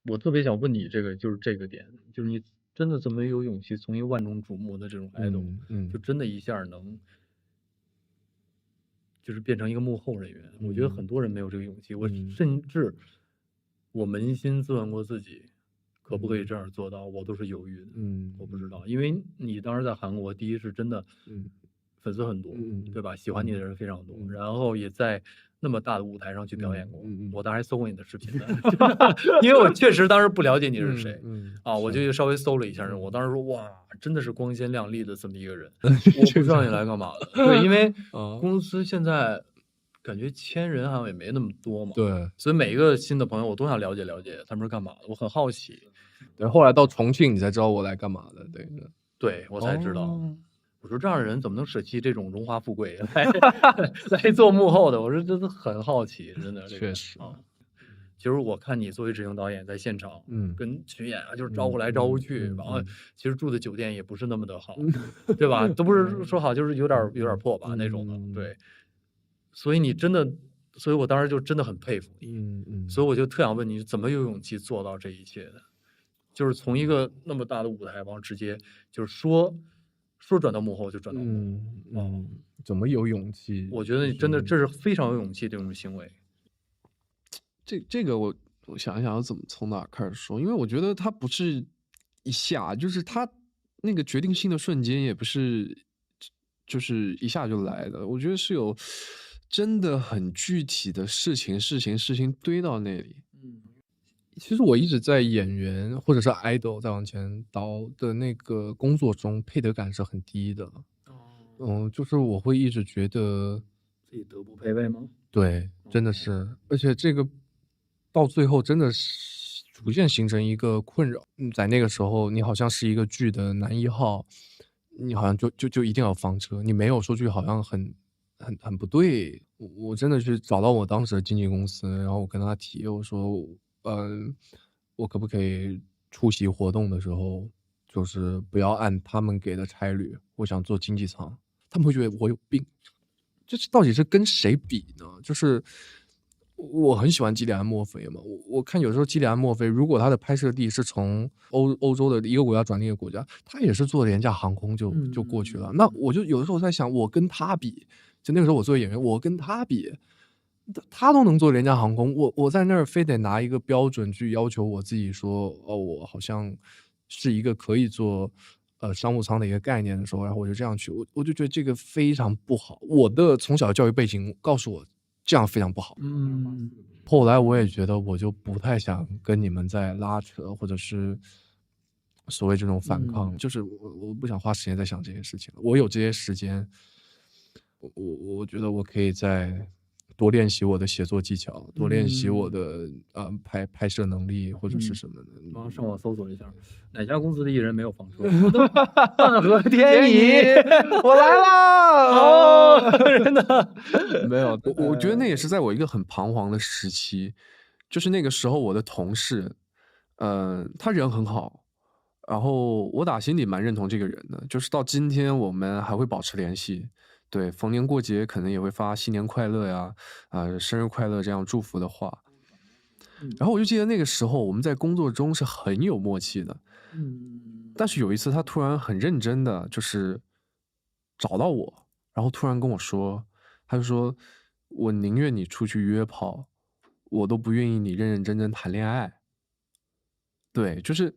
我特别想问你就是这个点，就是你真的这么有勇气从一个万众瞩目的这种idol，就真的一下能就是变成一个幕后人员。我觉得很多人没有这个勇气，我甚至我扪心自问过自己，可不可以这样做到，我都是犹豫的。我不知道，因为你当时在韩国，第一是真的粉丝很多，对吧？喜欢你的人非常多，然后也在那么大的舞台上去表演过。我当时还搜过你的视频的，因为我确实当时不了解你是谁我就稍微搜了一下。我当时说哇，真的是光鲜亮丽的这么一个人，我不知道你来干嘛的。对，因为公司现在感觉签人好像也没那么多嘛，对，所以每一个新的朋友我都想了解了解他们是干嘛的，我很好奇。对，后来到重庆你才知道我来干嘛的，对我才知道。我说这样的人怎么能舍弃这种荣华富贵来做幕后的？我说真的很好奇，真的确实其实我看你作为执行导演在现场，跟群演就是招呼来招呼去，然后其实住的酒店也不是那么的好，对吧？都不是说好，就是有点破吧那种的，对。所以你真的，所以我当时就真的很佩服你，所以我就特想问你，怎么有勇气做到这一切的？就是从一个那么大的舞台，然后直接就是说转到幕后就转到幕后，怎么有勇气？我觉得你真的这是非常有勇气这种行为。这个我想一想要怎么从哪开始说，因为我觉得他不是一下，就是他那个决定性的瞬间也不是就是一下就来的，我觉得是有真的很具体的事情堆到那里。其实我一直在演员或者是 idol 再往前倒的那个工作中，配得感是很低的。就是我会一直觉得自己德不配位吗？对，真的是，而且这个到最后真的是逐渐形成一个困扰。在那个时候，你好像是一个剧的男一号，你好像就一定要房车，你没有说句好像很不对。我真的去找到我当时的经纪公司，然后我跟他提，我说，我可不可以出席活动的时候，就是不要按他们给的差旅，我想坐经济舱。他们会觉得我有病，这到底是跟谁比呢？就是我很喜欢基里安·墨菲嘛，我看有时候基里安·墨菲，如果他的拍摄地是从欧洲的一个国家转另一个国家，他也是坐廉价航空就过去了。那我就有的时候在想，我跟他比，就那个时候我作为演员，我跟他比，他都能坐廉价航空，我在那儿非得拿一个标准去要求我自己说，我好像是一个可以坐商务舱的一个概念的时候，然后我就这样去，我就觉得这个非常不好。我的从小教育背景告诉我这样非常不好。后来我也觉得我就不太想跟你们在拉扯，或者是所谓这种反抗，就是我不想花时间在想这些事情了。我有这些时间，我觉得我可以再多练习我的写作技巧，多练习我的拍摄能力或者是什么的。刚刚上网搜索一下，哪家公司的艺人没有房车？半和天宜，我来了！哦，真的没有。我觉得那也是在我一个很彷徨的时期，就是那个时候我的同事，他人很好，然后我打心里蛮认同这个人的，就是到今天我们还会保持联系。对，逢年过节可能也会发新年快乐呀，生日快乐这样祝福的话。然后我就记得那个时候我们在工作中是很有默契的。但是有一次他突然很认真的就是找到我，然后突然跟我说，他就说，我宁愿你出去约炮，我都不愿意你认认真真谈恋爱。对，就是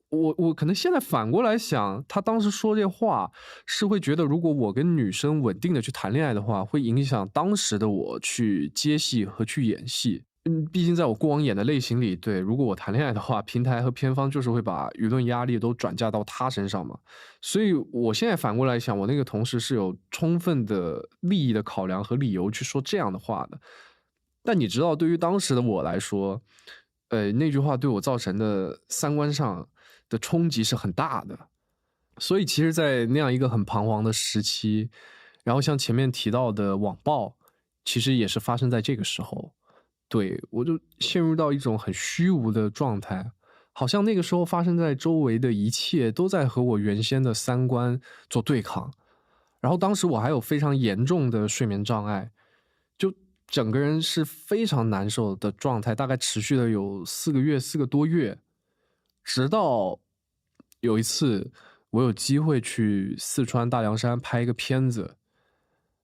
我可能现在反过来想，他当时说这话是会觉得，如果我跟女生稳定的去谈恋爱的话，会影响当时的我去接戏和去演戏。毕竟在我过往演的类型里，对，如果我谈恋爱的话，平台和片方就是会把舆论压力都转嫁到他身上嘛。所以我现在反过来想，我那个同事是有充分的利益的考量和理由去说这样的话的。但你知道，对于当时的我来说，那句话对我造成的三观上的冲击是很大的。所以其实在那样一个很彷徨的时期，然后像前面提到的网暴，其实也是发生在这个时候。对，我就陷入到一种很虚无的状态，好像那个时候发生在周围的一切都在和我原先的三观做对抗。然后当时我还有非常严重的睡眠障碍，就整个人是非常难受的状态，大概持续了有4个多月，直到有一次我有机会去四川大凉山拍一个片子，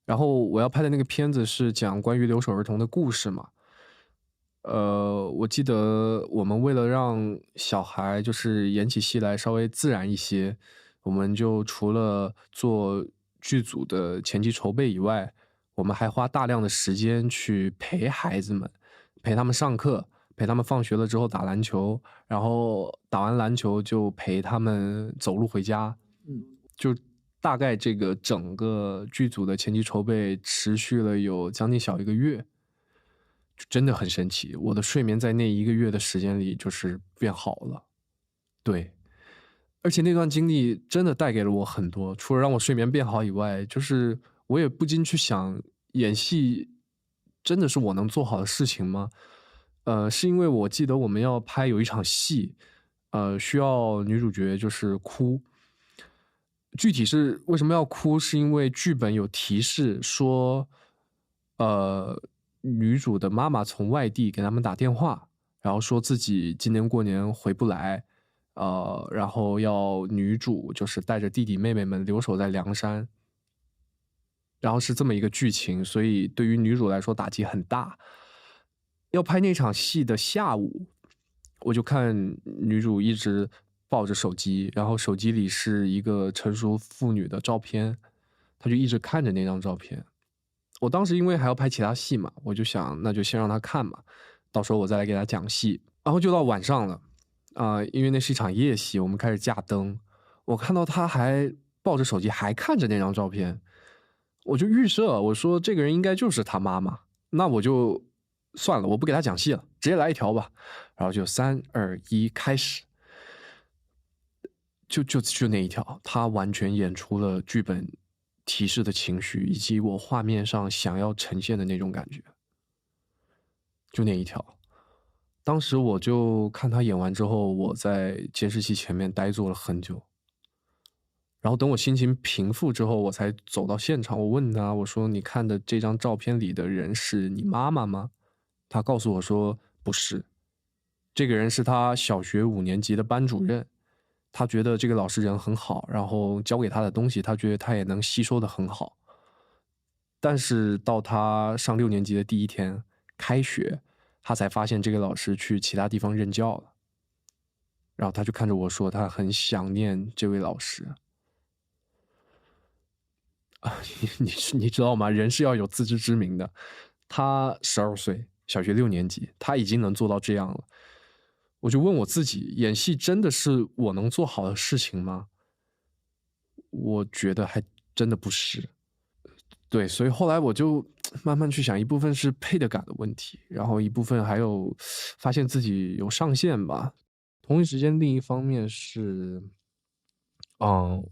然后我要拍的那个片子是讲关于留守儿童的故事嘛。我记得我们为了让小孩就是演起戏来稍微自然一些，我们就除了做剧组的前期筹备以外，我们还花大量的时间去陪孩子们，陪他们上课，陪他们放学了之后打篮球，然后打完篮球就陪他们走路回家。就大概这个整个剧组的前期筹备持续了有将近小1个月。就真的很神奇，我的睡眠在那1个月的时间里就是变好了。对，而且那段经历真的带给了我很多，除了让我睡眠变好以外，就是我也不禁去想，演戏真的是我能做好的事情吗？是因为我记得我们要拍有一场戏，需要女主角就是哭。具体是为什么要哭，是因为剧本有提示说，女主的妈妈从外地给他们打电话，然后说自己今年过年回不来，然后要女主就是带着弟弟妹妹们留守在凉山，然后是这么一个剧情，所以对于女主来说打击很大。要拍那场戏的下午，我就看女主一直抱着手机，然后手机里是一个成熟妇女的照片，他就一直看着那张照片。我当时因为还要拍其他戏嘛，我就想那就先让他看嘛，到时候我再来给他讲戏。然后就到晚上了因为那是一场夜戏，我们开始架灯，我看到他还抱着手机还看着那张照片，我就预设我说这个人应该就是他妈妈，那我就算了，我不给他讲戏了，直接来一条吧。然后就3、2、1开始，就那一条，他完全演出了剧本提示的情绪，以及我画面上想要呈现的那种感觉，就那一条。当时我就看他演完之后，我在监视器前面呆坐了很久。然后等我心情平复之后，我才走到现场。我问他，我说：“你看的这张照片里的人是你妈妈吗？”他告诉我说：“不是，这个人是他小学5年级的班主任。他觉得这个老师人很好，然后教给他的东西，他觉得他也能吸收的很好。但是到他上6年级的第一天开学，他才发现这个老师去其他地方任教了。然后他就看着我说，他很想念这位老师。”你知道吗？人是要有自知之明的。他12岁，小学6年级，他已经能做到这样了。我就问我自己，演戏真的是我能做好的事情吗？我觉得还真的不是。对，所以后来我就慢慢去想，一部分是配得感的问题，然后一部分还有发现自己有上限吧。同一时间，另一方面是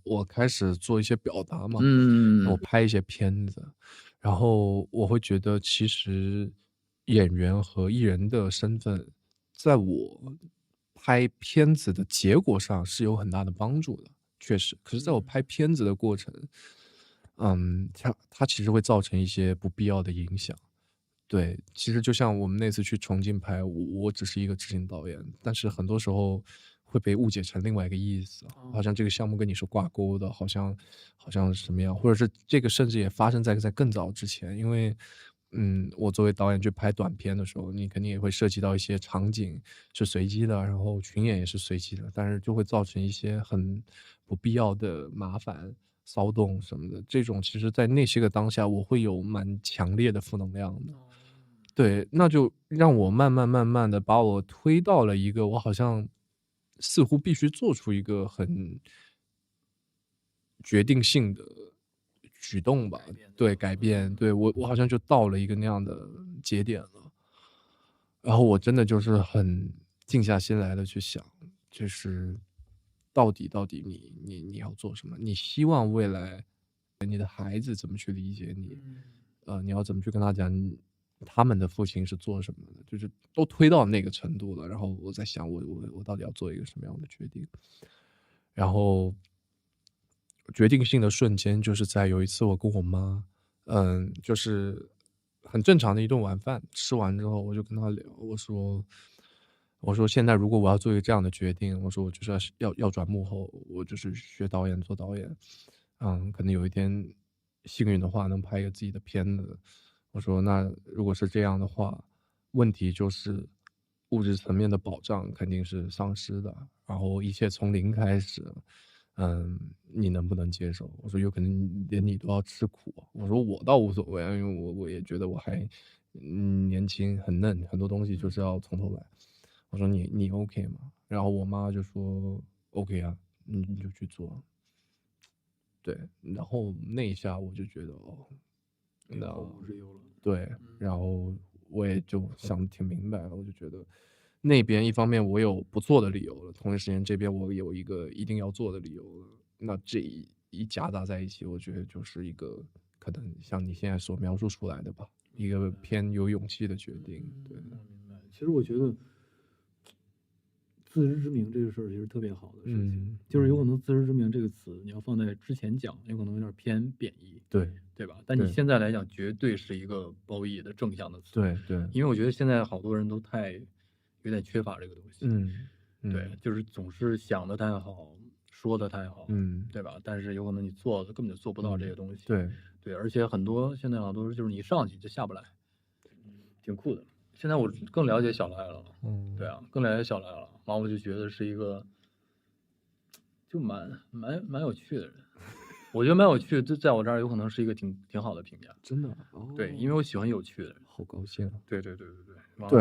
我开始做一些表达嘛，我拍一些片子，然后我会觉得其实演员和艺人的身份，在我拍片子的结果上是有很大的帮助的，确实。可是在我拍片子的过程，它其实会造成一些不必要的影响。对，其实就像我们那次去重庆拍，我只是一个执行导演，但是很多时候会被误解成另外一个意思，好像这个项目跟你是挂钩的，好像什么样，或者是这个甚至也发生在更早之前。因为我作为导演去拍短片的时候，你肯定也会涉及到一些场景是随机的，然后群演也是随机的，但是就会造成一些很不必要的麻烦、骚动什么的。这种其实在那些个当下，我会有蛮强烈的负能量的。对，那就让我慢慢的把我推到了一个我好像似乎必须做出一个很决定性的举动吧，对，改变，对，我好像就到了一个那样的节点了。然后我真的就是很静下心来的去想，就是到底你要做什么？你希望未来你的孩子怎么去理解你？你要怎么去跟他讲他们的父亲是做什么的？就是都推到那个程度了，然后我在想我到底要做一个什么样的决定？然后决定性的瞬间就是在有一次我跟我妈，就是很正常的一顿晚饭，吃完之后我就跟她聊，我说现在如果我要做一个这样的决定，我说我就是要转幕后，我就是学导演做导演，可能有一天幸运的话能拍一个自己的片子。我说那如果是这样的话，问题就是物质层面的保障肯定是丧失的，然后一切从零开始，你能不能接受？我说有可能连你都要吃苦。我说我倒无所谓，因为我也觉得我还年轻很嫩，很多东西就是要从头来。我说你 OK 吗？然后我妈就说 OK 啊，你就去做。对，然后那一下我就觉得那对，然后我也就想得挺明白了，我就觉得那边一方面我有不做的理由了，同一时间这边我有一个一定要做的理由了。那这一夹杂在一起，我觉得就是一个可能像你现在所描述出来的吧，一个偏有勇气的决定。对，明白。其实我觉得自知之明这个事儿其实特别好的事情，就是有可能自知之明这个词你要放在之前讲，有可能有点偏贬义，对吧？但你现在来讲，绝对是一个褒义的正向的词。对，因为我觉得现在好多人都有点缺乏这个东西。对，就是总是想的太好，说的太好，对吧？但是有可能你做的根本就做不到这些东西。对，而且现在好多就是你上去就下不来，挺酷的。现在我更了解小赖了，对啊，更了解小赖了。然后我就觉得是一个就蛮有趣的人。我觉得蛮有趣，这在我这儿有可能是一个挺好的评价。真的？对，因为我喜欢有趣的人。好高兴啊！对，对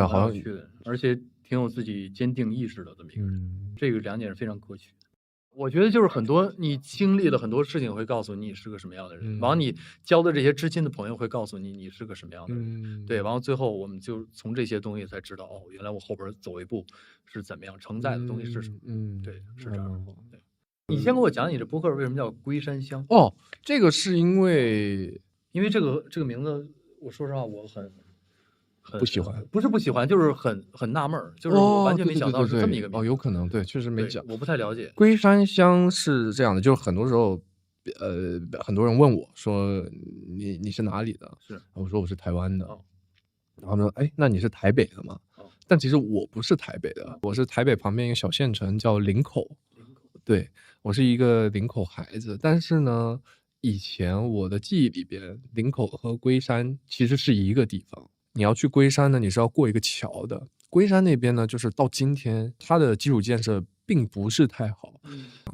啊，好像有趣的人，而且挺有自己坚定意识的这么一个人。这个2点是非常可取的。我觉得就是很多你经历了很多事情会告诉你是个什么样的人，完了你交的这些知心的朋友会告诉你是个什么样的人。对，完了最后我们就从这些东西才知道，哦，原来我后边走一步是怎么样，承载的东西是什么。对，是这样。对，你先给我讲你这播客为什么叫龟山乡？这个是因为这个名字，我说实话我很不喜欢，不是不喜欢，就是很纳闷，就是我完全没想到是这么一个名字。有可能，对，确实没讲，我不太了解。龟山乡是这样的，就是很多时候，很多人问我说你是哪里的？是，我说我是台湾的，然后说，哎，那你是台北的吗？但其实我不是台北的，我是台北旁边一个小县城叫林口。对，我是一个林口孩子，但是呢，以前我的记忆里边，林口和龟山其实是一个地方。你要去龟山呢，你是要过一个桥的。龟山那边呢，就是到今天它的基础建设并不是太好，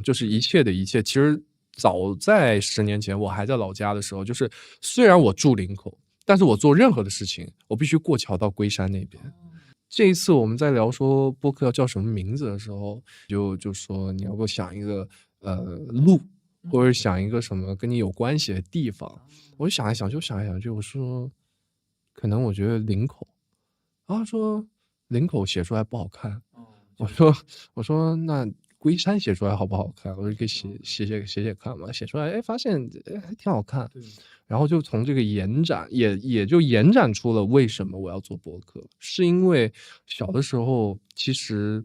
就是一切的一切，其实早在10年前我还在老家的时候，就是虽然我住林口，但是我做任何的事情，我必须过桥到龟山那边。这一次我们在聊说播客要叫什么名字的时候，就说你要不想一个路，或者想一个什么跟你有关系的地方。我就想来想去，我说可能我觉得林口，然后说林口写出来不好看，我说那龟山写出来好不好看？我就可以写看嘛，写出来发现还挺好看。然后就从这个延展，也就延展出了为什么我要做播客，是因为小的时候其实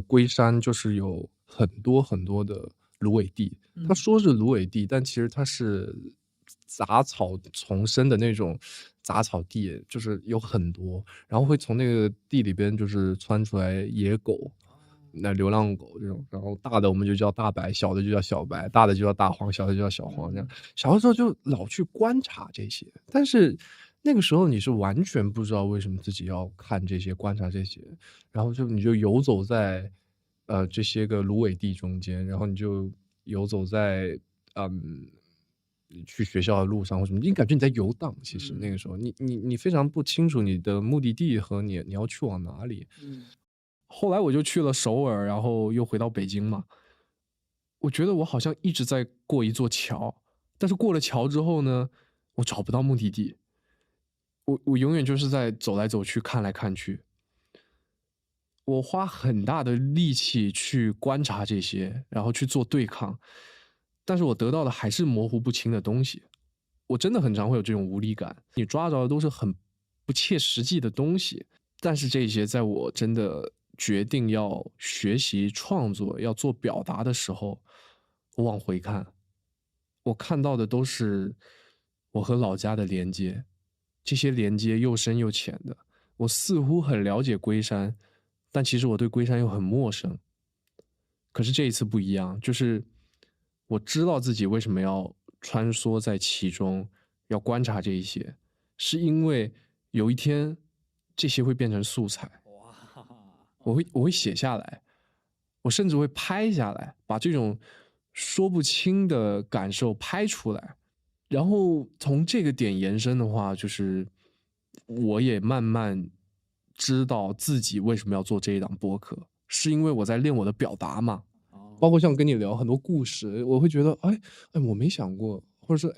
龟山就是有很多很多的芦苇地，他说是芦苇地，但其实它是杂草丛生的那种杂草地，就是有很多，然后会从那个地里边就是窜出来野狗，那流浪狗这种，然后大的我们就叫大白，小的就叫小白，大的就叫大黄，小的就叫小黄。这样小的时候就老去观察这些，但是那个时候你是完全不知道为什么自己要看这些观察这些，然后你就游走在这些个芦苇地中间，然后你就游走在去学校的路上或什么，你感觉你在游荡。其实那个时候你非常不清楚你的目的地和你要去往哪里。后来我就去了首尔，然后又回到北京嘛。我觉得我好像一直在过一座桥，但是过了桥之后呢，我找不到目的地。我永远就是在走来走去，看来看去。我花很大的力气去观察这些，然后去做对抗，但是我得到的还是模糊不清的东西。我真的很常会有这种无力感，你抓着的都是很不切实际的东西，但是这些在我真的决定要学习创作，要做表达的时候，我往回看，我看到的都是我和老家的连接，这些连接又深又浅的。我似乎很了解龟山，但其实我对龟山又很陌生。可是这一次不一样，就是我知道自己为什么要穿梭在其中，要观察这一些，是因为有一天这些会变成素材。我会写下来，我甚至会拍下来，把这种说不清的感受拍出来。然后从这个点延伸的话，就是我也慢慢知道自己为什么要做这一档播客，是因为我在练我的表达嘛。包括像跟你聊很多故事，我会觉得哎，我没想过，或者是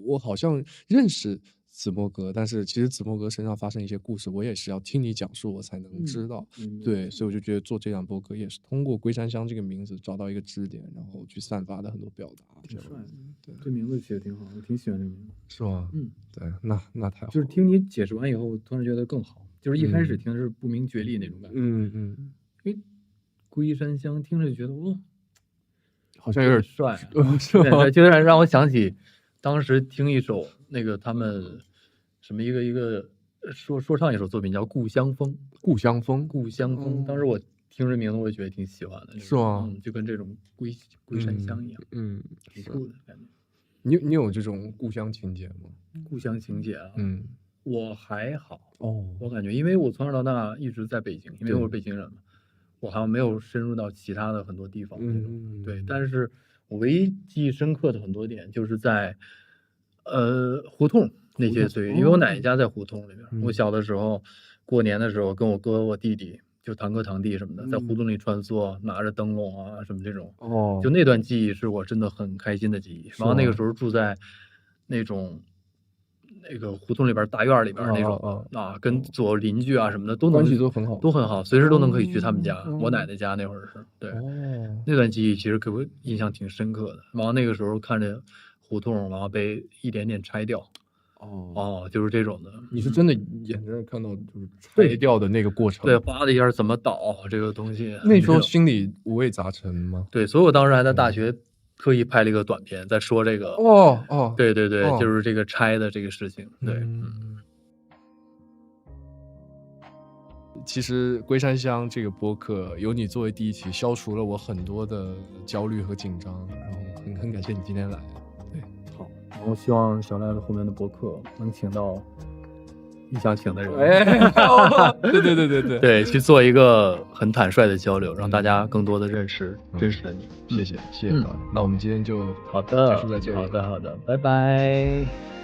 我好像认识子墨哥，但是其实子墨哥身上发生一些故事，我也是要听你讲述我才能知道。对，所以我就觉得做这档播客也是通过龟山乡这个名字找到一个支点，然后去散发的很多表达。挺帅的，对，这名字起的挺好，我挺喜欢这个名字。是吗？对，那太好了。就是听你解释完以后，突然觉得更好。就是一开始听的是不明觉厉那种感觉。因为龟山乡听着就觉得好像有点帅，是吧？就有点让我想起当时听一首那个他们什么一个说唱一首作品叫《故乡风》。故乡风。当时我听这名字，我也觉得挺喜欢的。是吗？就跟这种龟山乡一样。挺酷的感觉。你有这种故乡情节吗？故乡情节啊？我还好。我感觉，因为我从小到大一直在北京，因为我是北京人嘛。我好像没有深入到其他的很多地方那种。对，但是我唯一记忆深刻的很多点就是在胡同那些岁月，因为我奶奶家在胡同里面。我小的时候过年的时候，跟我哥我弟弟就堂哥堂弟什么的，在胡同里穿梭，拿着灯笼啊什么这种。就那段记忆是我真的很开心的记忆。然后那个时候住在那种那个胡同里边大院里边那种啊，跟左右邻居啊什么的都能关系都很好，都很好，随时都能可以去他们家。我奶奶家那会儿是对，那段记忆其实给我印象挺深刻的。然后那个时候看着胡同，然后被一点点拆掉。就是这种的。你是真的眼睁看到就是拆掉的那个过程？对，哗的一下怎么倒这个东西？那时候心里五味杂陈吗？对，所以我当时还在大学特意拍了一个短片，在说这个。对对对，就是这个拆的这个事情。对，其实龟山乡这个播客有你作为第一期，消除了我很多的焦虑和紧张，然后很感谢你今天来。对，好，然后希望小赖的后面的播客能请到你想请的人。对，对，去做一个很坦率的交流，让大家更多的认识真实的你。谢谢导演。那我们今天就好的结束在这里。好的，拜拜。